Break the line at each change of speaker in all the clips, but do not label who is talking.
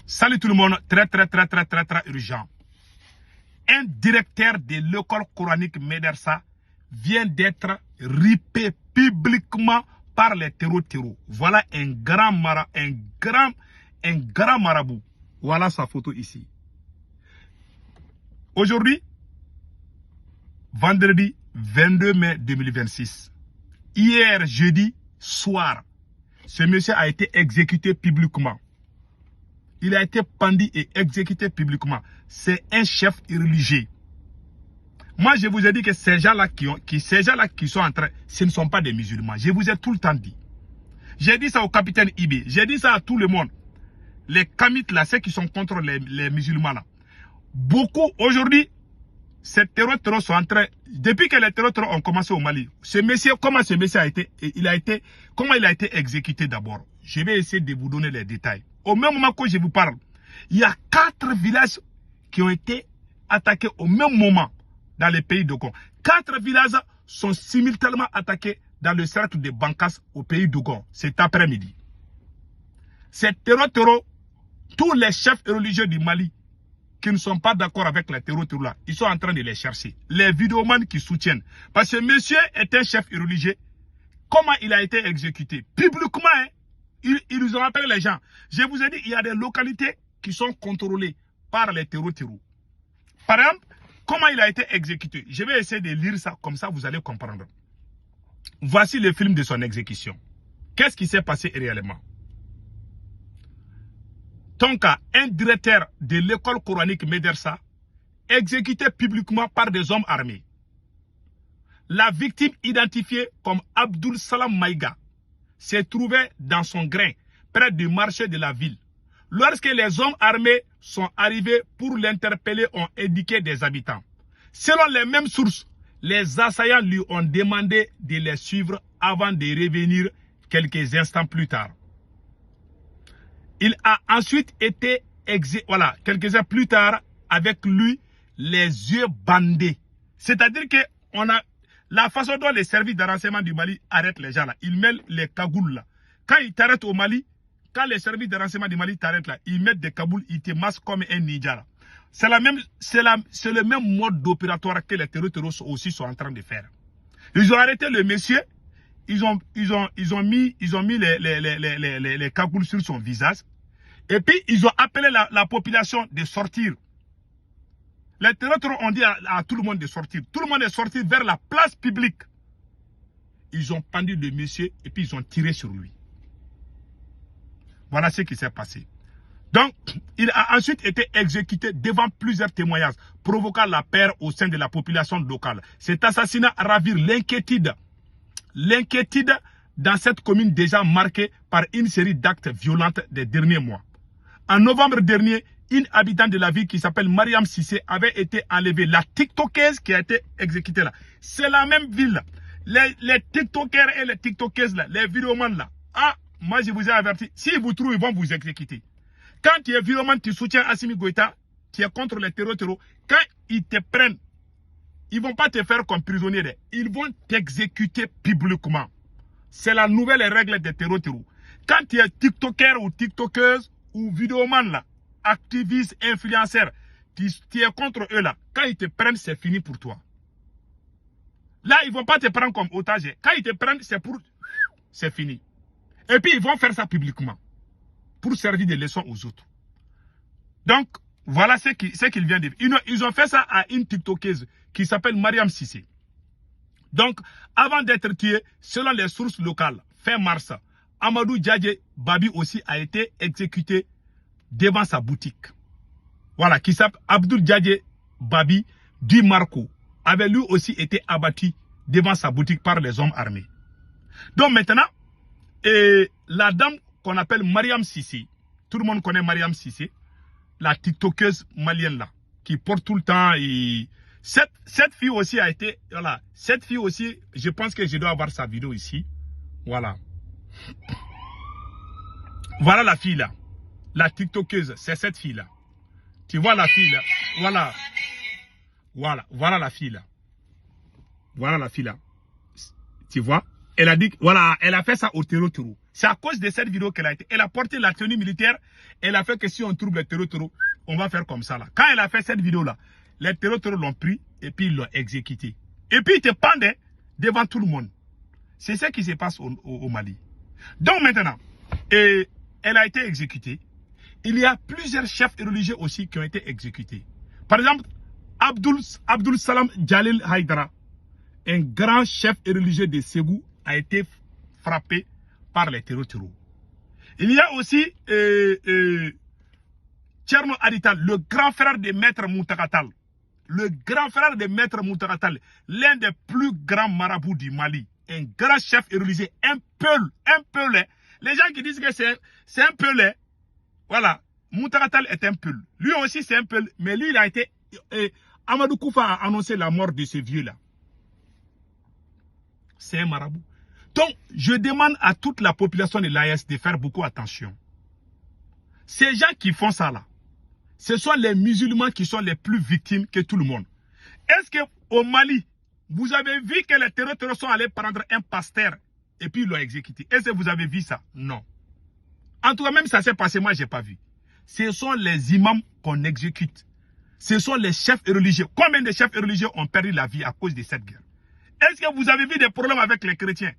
Salut tout le monde, très urgent. Un directeur de l'école coranique Médersa vient d'être ripé publiquement par les terreaux. Voilà un grand marabout. Voilà sa photo ici. Aujourd'hui, vendredi 22 mai 2026. Hier, jeudi soir, ce monsieur a été exécuté publiquement. Il a été pendu et exécuté publiquement. C'est un chef religieux. Moi, je vous ai dit que ces gens-là qui sont en train, ce ne sont pas des musulmans. Je vous ai tout le temps dit. J'ai dit ça au capitaine Ibé. J'ai dit ça à tout le monde. Les kamites là, ceux qui sont contre les musulmans là. Beaucoup, aujourd'hui, ces terroristes sont en train, depuis que les terroristes ont commencé au Mali, ce monsieur, comment ce monsieur a été, comment il a été exécuté d'abord. Je vais essayer de vous donner les détails. Au même moment que je vous parle, il y a 4 villages qui ont été attaqués au même moment dans les pays d'Ogon. 4 villages sont simultanément attaqués dans le cercle de Bankas au pays d'Ogon cet après-midi. Ces terreaux, tous les chefs religieux du Mali qui ne sont pas d'accord avec les terreaux là, ils sont en train de les chercher. Les vidéomans qui soutiennent. Parce que monsieur est un chef religieux. Comment il a été exécuté? Publiquement, hein? Ils ont appelé les gens. Je vous ai dit, il y a des localités qui sont contrôlées par les terreaux. Par exemple, comment il a été exécuté? Je vais essayer de lire ça, comme ça vous allez comprendre. Voici le film de son exécution. Qu'est-ce qui s'est passé réellement? Tonka, un directeur de l'école coranique Médersa, exécuté publiquement par des hommes armés. La victime identifiée comme Abdul Salam Maïga s'est trouvée dans son grain, près du marché de la ville. Lorsque les hommes armés sont arrivés pour l'interpeller, ont indiqué des habitants. Selon les mêmes sources, les assaillants lui ont demandé de les suivre avant de revenir quelques instants plus tard. Il a ensuite été exécuté, quelques heures plus tard, avec lui, les yeux bandés. C'est-à-dire que la façon dont les services de renseignement du Mali arrêtent les gens là, ils mettent les cagoules là. Quand ils t'arrêtent au Mali, quand les services de renseignement du Mali t'arrêtent là, ils mettent des cagoules, ils te massent comme un ninja là. C'est le même mode d'opératoire que les terroristes aussi sont en train de faire. Ils ont arrêté le monsieur, ils ont mis les cagoules sur son visage. Et puis, ils ont appelé la population de sortir. Les terroristes ont dit à tout le monde de sortir. Tout le monde est sorti vers la place publique. Ils ont pendu le monsieur et puis ils ont tiré sur lui. Voilà ce qui s'est passé. Donc, il a ensuite été exécuté devant plusieurs témoignages, provoquant la peur au sein de la population locale. Cet assassinat ravire l'inquiétude. L'inquiétude dans cette commune déjà marquée par une série d'actes violents des derniers mois. En novembre dernier, une habitante de la ville qui s'appelle Mariam Sissé avait été enlevée. La TikTokeuse qui a été exécutée là. C'est la même ville. Les TikTokers et les TikTokeuses là, les vidéomans là. Ah, moi je vous ai averti. S'ils vous trouvent, ils vont vous exécuter. Quand tu es vidéoman, tu soutiens Assimi Goïta, tu es contre les terreaux. Quand ils te prennent, ils ne vont pas te faire comme prisonnier. Ils vont t'exécuter publiquement. C'est la nouvelle règle des terreaux. Quand tu es TikToker ou TikTokeuse ou vidéoman là, activiste, influenceur, tu es contre eux là. Quand ils te prennent, c'est fini pour toi. Là, ils ne vont pas te prendre comme otage. Quand ils te prennent, c'est fini. Et puis, ils vont faire ça publiquement pour servir de leçon aux autres. Donc, voilà ce qu'ils viennent de dire. Ils ont fait ça à une TikTokeuse qui s'appelle Mariam Sissé. Donc, avant d'être tué, selon les sources locales, fin mars, Amadou Djadje Babi aussi a été exécuté devant sa boutique. Voilà, qui s'appelle Abdul Djadje Babi du Marco, avait lui aussi été abattu devant sa boutique par les hommes armés. Donc maintenant, la dame qu'on appelle Mariam Sissé, tout le monde connaît Mariam Sissé, la TikTokeuse malienne là, qui porte tout le temps. Cette fille aussi a été, voilà, cette fille aussi, je pense que je dois avoir sa vidéo ici. Voilà. Voilà la fille là. La TikTokeuse, c'est cette fille là. Tu vois la fille là. Voilà la fille là. Voilà la fille là. Tu vois? Elle a dit, voilà, elle a fait ça au terreau. C'est à cause de cette vidéo qu'elle a été. Elle a porté la tenue militaire. Elle a fait que si on trouve les terreaux, on va faire comme ça là. Quand elle a fait cette vidéo-là, les terreaux l'ont pris et puis ils l'ont exécuté. Et puis ils te pendaient devant tout le monde. C'est ce qui se passe au Mali. Donc maintenant, elle a été exécutée. Il y a plusieurs chefs religieux aussi qui ont été exécutés. Par exemple, Abdul Salam Jalil Haïdara, un grand chef religieux de Ségou, a été frappé par les terreaux. Il y a aussi Tcherno Adital, le grand frère de Maître Moutakatal. Le grand frère de Maître Moutakatal, l'un des plus grands marabouts du Mali. Un grand chef religieux, un peul. Les gens qui disent que c'est un peul, voilà. Moutakatal est un peul. Lui aussi c'est un peul, mais lui il a été... Amadou Koufa a annoncé la mort de ce vieux-là. C'est un marabout. Donc, je demande à toute la population de l'AES de faire beaucoup attention. Ces gens qui font ça là, ce sont les musulmans qui sont les plus victimes que tout le monde. Est-ce qu'au Mali, vous avez vu que les terroristes sont allés prendre un pasteur et puis ils l'ont exécuté? Est-ce que vous avez vu ça? Non. En tout cas, même ça s'est passé, moi je n'ai pas vu. Ce sont les imams qu'on exécute. Ce sont les chefs religieux. Combien de chefs religieux ont perdu la vie à cause de cette guerre? Est-ce que vous avez vu des problèmes avec les chrétiens?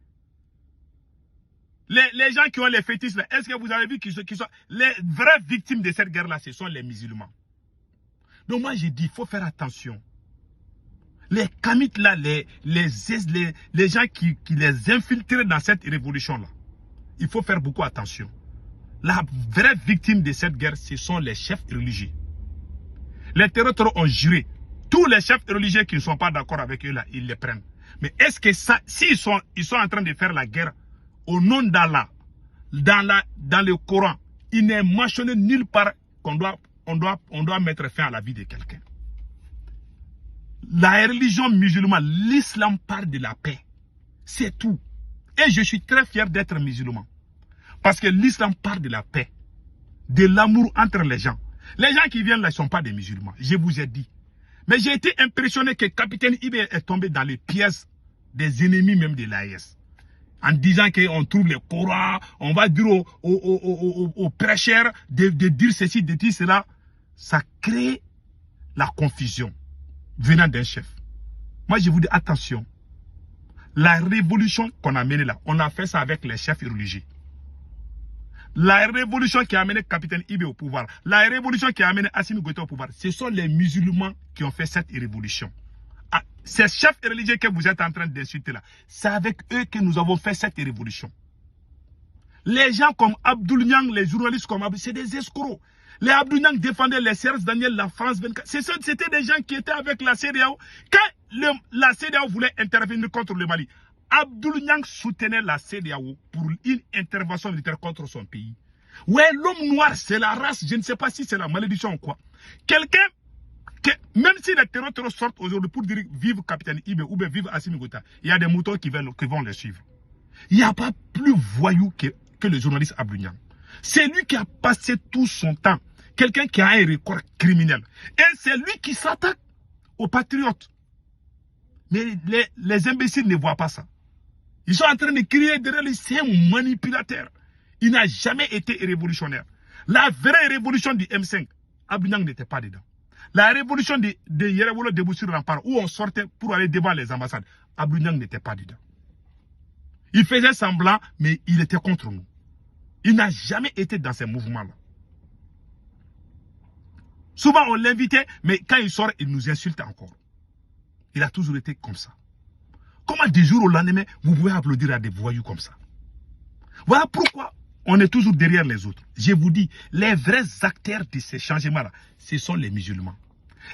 Les gens qui ont les fétiches, est-ce que vous avez vu qu'ils sont les vraies victimes de cette guerre-là? Ce sont les musulmans. Donc moi je dis, il faut faire attention. Les kamites là, les gens qui les infiltrent dans cette révolution-là, il faut faire beaucoup attention. La vraie victime de cette guerre, ce sont les chefs religieux. Les terroristes ont juré. Tous les chefs religieux qui ne sont pas d'accord avec eux là, ils les prennent. Mais est-ce que ça, s'ils sont en train de faire la guerre au nom d'Allah, dans le Coran, il n'est mentionné nulle part qu'on doit mettre fin à la vie de quelqu'un. La religion musulmane, l'islam parle de la paix. C'est tout. Et je suis très fier d'être musulman. Parce que l'islam parle de la paix, de l'amour entre les gens. Les gens qui viennent là ne sont pas des musulmans, je vous ai dit. Mais j'ai été impressionné que Capitaine Ibe est tombé dans les pièges des ennemis même de l'AES. En disant qu'on trouve le Coran, on va dire aux prêcheurs de dire ceci, de dire cela. Ça crée la confusion venant d'un chef. Moi je vous dis attention. La révolution qu'on a menée là, on a fait ça avec les chefs religieux. La révolution qui a amené Capitaine Ibe au pouvoir, la révolution qui a amené Assimi Goïta au pouvoir, ce sont les musulmans qui ont fait cette révolution. Ah, ces chefs religieux que vous êtes en train d'insulter là, c'est avec eux que nous avons fait cette révolution. Les gens comme Abdoul Niang, les journalistes comme Abdoul, c'est des escrocs. Les Abdoul Niang défendaient les Serres Daniel, la France 24. C'était des gens qui étaient avec la CEDEAO. Quand la CEDEAO voulait intervenir contre le Mali, Abdoul Niang soutenait la CEDEAO pour une intervention militaire contre son pays. Ouais, l'homme noir, c'est la race. Je ne sais pas si c'est la malédiction ou quoi. Quelqu'un, même si les terroristes sortent aujourd'hui pour dire vive Capitaine Ibe ou bien vive Assimi Goïta, il y a des moutons qui vont les suivre. Il n'y a pas plus voyou que le journaliste Abdoul Niang. C'est lui qui a passé tout son temps. Quelqu'un qui a un record criminel. Et c'est lui qui s'attaque aux patriotes. Mais les imbéciles ne voient pas ça. Ils sont en train de crier derrière lui, c'est un manipulateur. Il n'a jamais été révolutionnaire. La vraie révolution du M5, Abdoul Niang n'était pas dedans. La révolution de Yerewolo de Boussir Rempart, où on sortait pour aller devant les ambassades, Abdoul Niang n'était pas dedans. Il faisait semblant, mais il était contre nous. Il n'a jamais été dans ces mouvements-là. Souvent on l'invitait, mais quand il sort, il nous insulte encore. Il a toujours été comme ça. Comment du jour au lendemain, vous pouvez applaudir à des voyous comme ça? Voilà pourquoi on est toujours derrière les autres. Je vous dis, les vrais acteurs de ces changements-là, ce sont les musulmans.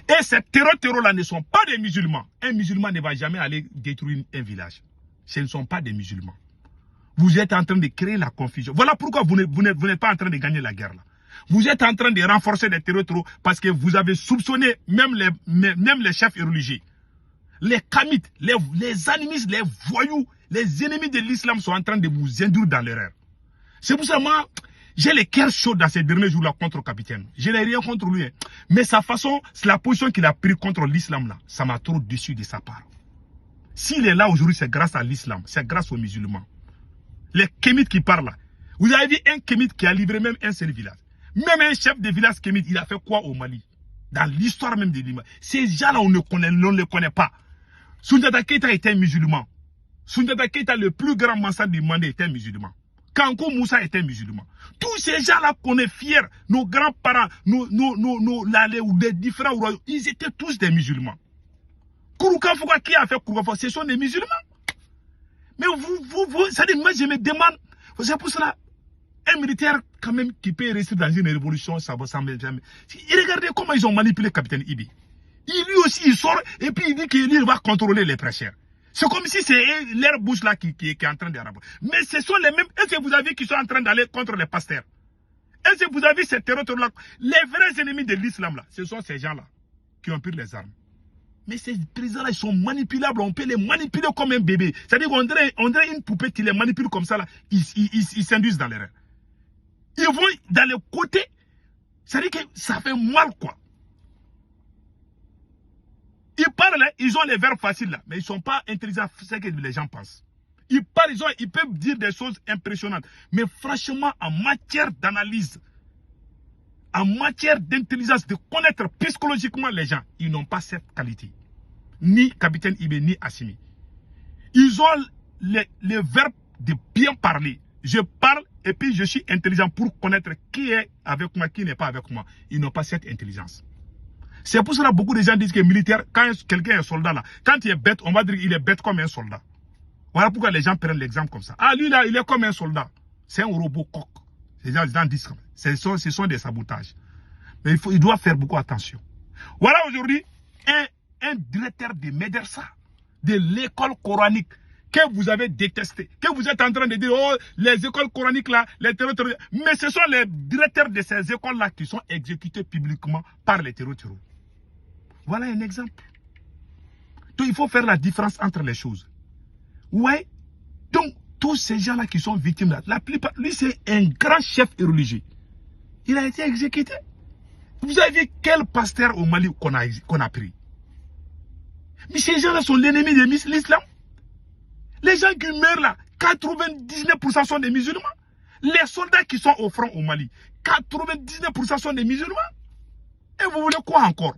Et ces terreurs-là ne sont pas des musulmans. Un musulman ne va jamais aller détruire un village. Ce ne sont pas des musulmans. Vous êtes en train de créer la confusion. Voilà pourquoi vous n'êtes pas en train de gagner la guerre là. Vous êtes en train de renforcer les terreurs parce que vous avez soupçonné même les chefs religieux. Les kamites, les animistes, les voyous, les ennemis de l'islam sont en train de vous induire dans l'erreur. C'est pour ça que moi, j'ai le cœur chaud dans ces derniers jours-là contre le capitaine. Je n'ai rien contre lui. Hein. Mais sa façon, c'est la position qu'il a prise contre l'islam là. Ça m'a trop déçu de sa part. S'il est là aujourd'hui, c'est grâce à l'islam. C'est grâce aux musulmans. Les kémites qui parlent là, Vous avez vu un kémite qui a livré même un seul village. Même un chef de village kémite, il a fait quoi au Mali? Dans l'histoire même de l'Ima. Ces gens-là, on ne les connaît pas. Soundiata Keita était un musulman. Soundiata Keita, le plus grand Massa du Mandé, était un musulman. Kanko Moussa était un musulman. Tous ces gens-là qu'on est fiers, nos grands-parents, des différents royaumes, ils étaient tous des musulmans. Kouroukan Fouka, qui a fait Kouroukan Fouka? Ce sont des musulmans. Mais ça dit, moi je me demande, c'est pour cela, un militaire quand même qui peut rester dans une révolution, ça va sembler jamais. Regardez comment ils ont manipulé le capitaine Ibi. Lui aussi, il sort et puis il dit qu'il va contrôler les prêcheurs. C'est comme si c'est leur bouche là qui est en train de rabattre. Mais ce sont les mêmes. Est-ce que vous avez qui sont en train d'aller contre les pasteurs? Est-ce que vous avez ces terreurs-là? Les vrais ennemis de l'islam là, ce sont ces gens-là qui ont pris les armes. Mais ces présidents-là, ils sont manipulables. On peut les manipuler comme un bébé. C'est-à-dire qu'on dirait une poupée qui les manipule comme ça là. Ils s'induisent dans l'erreur. Ils vont dans les côtés. C'est-à-dire que ça fait mal quoi. Ils parlent, ils ont les verbes faciles là, mais ils ne sont pas intelligents, c'est ce que les gens pensent. Ils parlent, ils peuvent dire des choses impressionnantes. Mais franchement, en matière d'analyse, en matière d'intelligence, de connaître psychologiquement les gens, ils n'ont pas cette qualité. Ni Capitaine Ibé, ni Assimi. Ils ont les verbes de bien parler. Je parle et puis je suis intelligent pour connaître qui est avec moi, qui n'est pas avec moi. Ils n'ont pas cette intelligence. C'est pour cela que beaucoup de gens disent que militaire, quand quelqu'un est soldat là, quand il est bête, on va dire qu'il est bête comme un soldat. Voilà pourquoi les gens prennent l'exemple comme ça. Ah, lui là, il est comme un soldat. C'est un robot coq. Les gens disent comme ça. Ce sont des sabotages. Mais il doit faire beaucoup attention. Voilà aujourd'hui un directeur de Médersa, de l'école coranique, que vous avez détesté, que vous êtes en train de dire, oh, les écoles coraniques là, les terroristes. Mais ce sont les directeurs de ces écoles là qui sont exécutés publiquement par les terroristes. Voilà un exemple. Donc il faut faire la différence entre les choses. Ouais. Donc tous ces gens-là qui sont victimes là, la plupart, lui c'est un grand chef religieux. Il a été exécuté. Vous avez vu quel pasteur au Mali qu'on a pris? Mais ces gens-là sont l'ennemi de l'islam. Les gens qui meurent là, 99% sont des musulmans. Les soldats qui sont au front au Mali, 99% sont des musulmans. Et vous voulez quoi encore?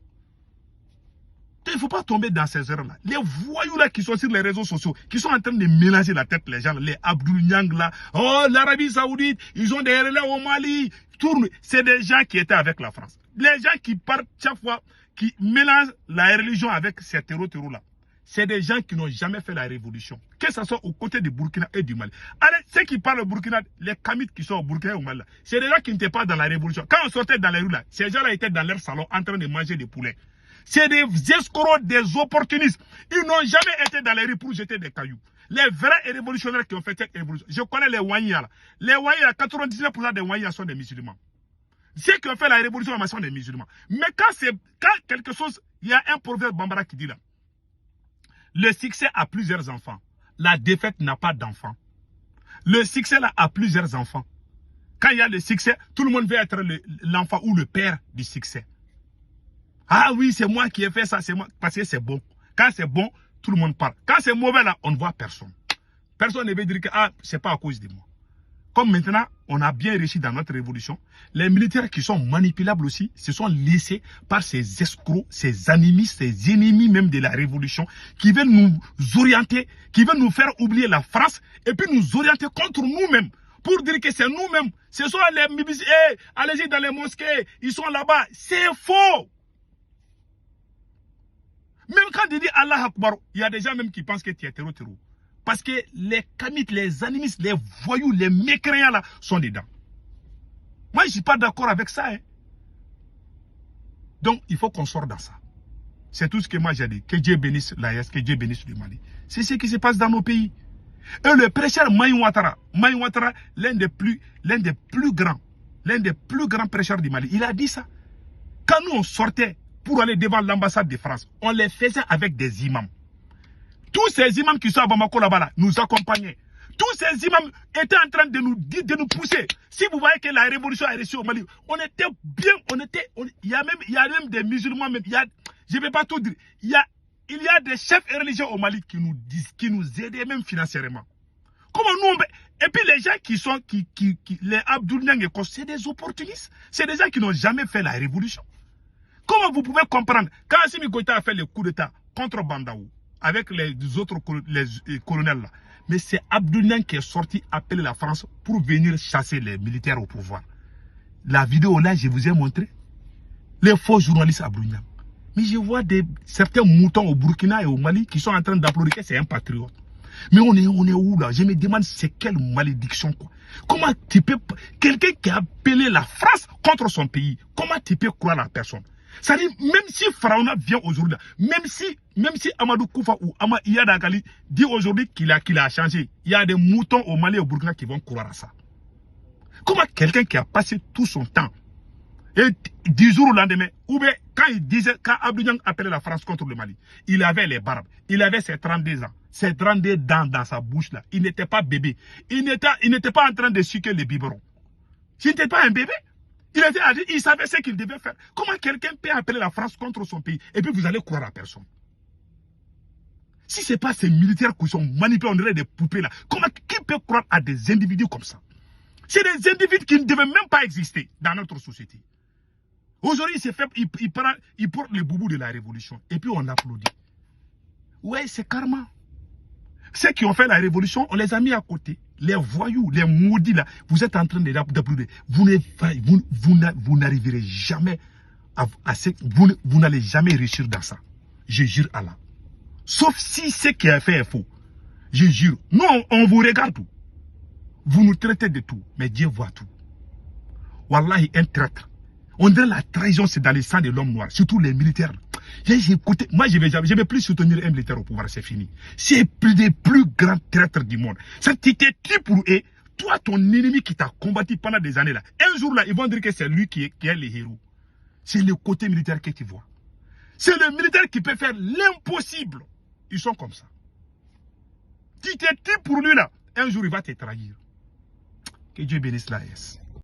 Il ne faut pas tomber dans ces erreurs-là. Les voyous là qui sont sur les réseaux sociaux, qui sont en train de mélanger la tête les gens, les Abdul Nyang là, oh l'Arabie Saoudite, ils ont des relais au Mali, tournent. C'est des gens qui étaient avec la France. Les gens qui partent chaque fois, qui mélangent la religion avec ces terreaux là. C'est des gens qui n'ont jamais fait la révolution. Que ce soit aux côtés du Burkina et du Mali. Allez, ceux qui parlent au Burkina, les Kamites qui sont au Burkina et au Mali, c'est des gens qui n'étaient pas dans la révolution. Quand on sortait dans les rues là, ces gens-là étaient dans leur salon en train de manger des poulets. C'est des escrocs, des opportunistes. Ils n'ont jamais été dans les rues pour jeter des cailloux. Les vrais révolutionnaires qui ont fait cette révolution. Je connais les Wanyas là. Les Wanyas, 99% des Wanyas sont des musulmans. Ceux qui ont fait la révolution sont des musulmans. Mais quand quelque chose, il y a un proverbe Bambara qui dit là. Le succès a plusieurs enfants. La défaite n'a pas d'enfants. Le succès là a plusieurs enfants. Quand il y a le succès, tout le monde veut être l'enfant ou le père du succès. Ah oui, c'est moi qui ai fait ça, c'est moi. Parce que c'est bon. Quand c'est bon, tout le monde parle. Quand c'est mauvais là, on ne voit personne. Personne ne veut dire que c'est pas à cause de moi. Comme maintenant, on a bien réussi dans notre révolution, les militaires qui sont manipulables aussi se sont laissés par ces escrocs, ces animistes, ces ennemis même de la révolution, qui veulent nous orienter, qui veulent nous faire oublier la France, et puis nous orienter contre nous-mêmes, pour dire que c'est nous-mêmes. Ce sont les mibis, allez-y dans les mosquées, ils sont là-bas. C'est faux. Même quand il dit Allah Akbar, il y a des gens même qui pensent que tu es terreau. Parce que les kamites, les animistes, les voyous, les mécréants là sont dedans. Moi, je ne suis pas d'accord avec ça. Hein. Donc, il faut qu'on sorte dans ça. C'est tout ce que moi j'ai dit. Que Dieu bénisse l'AES, que Dieu bénisse le Mali. C'est ce qui se passe dans nos pays. Et le prêcheur Maï Ouattara, l'un des plus grands prêcheurs du Mali, il a dit ça. Quand nous on sortait pour aller devant l'ambassade de France, on les faisait avec des imams. Tous ces imams qui sont à Bamako là-bas, nous accompagnaient. Tous ces imams étaient en train de nous pousser. Si vous voyez que la révolution a réussi au Mali, on était bien, il y a même des musulmans, même, je ne vais pas tout dire, il y a des chefs religieux au Mali qui nous aidaient même financièrement. Comment nous, Et puis les gens les Abdoul Niang et Kos, c'est des opportunistes. C'est des gens qui n'ont jamais fait la révolution. Comment vous pouvez comprendre, quand Assimi Goïta a fait le coup d'État contre Bandaou, avec les autres colonels là, mais c'est Abdoul Niang qui est sorti appeler la France pour venir chasser les militaires au pouvoir. La vidéo là, je vous ai montré. Les faux journalistes Abdoul Niang. Mais je vois certains moutons au Burkina et au Mali qui sont en train d'applaudir que c'est un patriote. Mais on est où là? Je me demande c'est quelle malédiction quoi. Comment tu peux... Quelqu'un qui a appelé la France contre son pays, comment tu peux croire la personne? Ça dit, même si Pharaona vient aujourd'hui, même si Amadou Koufa ou Iyad Agali dit aujourd'hui qu'il a changé, il y a des moutons au Mali et au Burkina qui vont croire à ça. Comment quelqu'un qui a passé tout son temps, et 10 jours au lendemain, ou bien quand Abdou Niang appelait la France contre le Mali, il avait les barbes, il avait ses 32 ans, ses 32 dents dans sa bouche là, il n'était pas bébé, il n'était pas en train de sucer les biberons. Il n'était pas un bébé. Il savait ce qu'il devait faire. Comment quelqu'un peut appeler la France contre son pays et puis vous allez croire à personne? Si ce n'est pas ces militaires qui sont manipulés, on dirait des poupées là, qui peut croire à des individus comme ça? C'est des individus qui ne devaient même pas exister dans notre société. Aujourd'hui, il porte le boubou de la révolution et puis on applaudit. Ouais, c'est karma. Ceux qui ont fait la révolution, on les a mis à côté. Les voyous, les maudits là, vous êtes en train d'applaudir. Vous n'arriverez jamais vous n'allez jamais réussir dans ça. Je jure Allah. Sauf si ce qui a fait est faux. Je jure. Nous, on vous regarde tout. Vous nous traitez de tout, mais Dieu voit tout. Wallahi, un traître. On dirait la trahison, c'est dans le sang de l'homme noir, surtout les militaires. Écoutez, moi, je ne vais plus soutenir un militaire au pouvoir, c'est fini. C'est plus des plus grands traîtres du monde. Ça, tu t'es tué pour eux. Toi, ton ennemi qui t'a combattu pendant des années là, un jour là, ils vont dire que c'est lui qui est le héros. C'est le côté militaire que tu vois. C'est le militaire qui peut faire l'impossible. Ils sont comme ça. Tu t'es tué pour lui là, un jour il va te trahir. Que Dieu bénisse la S.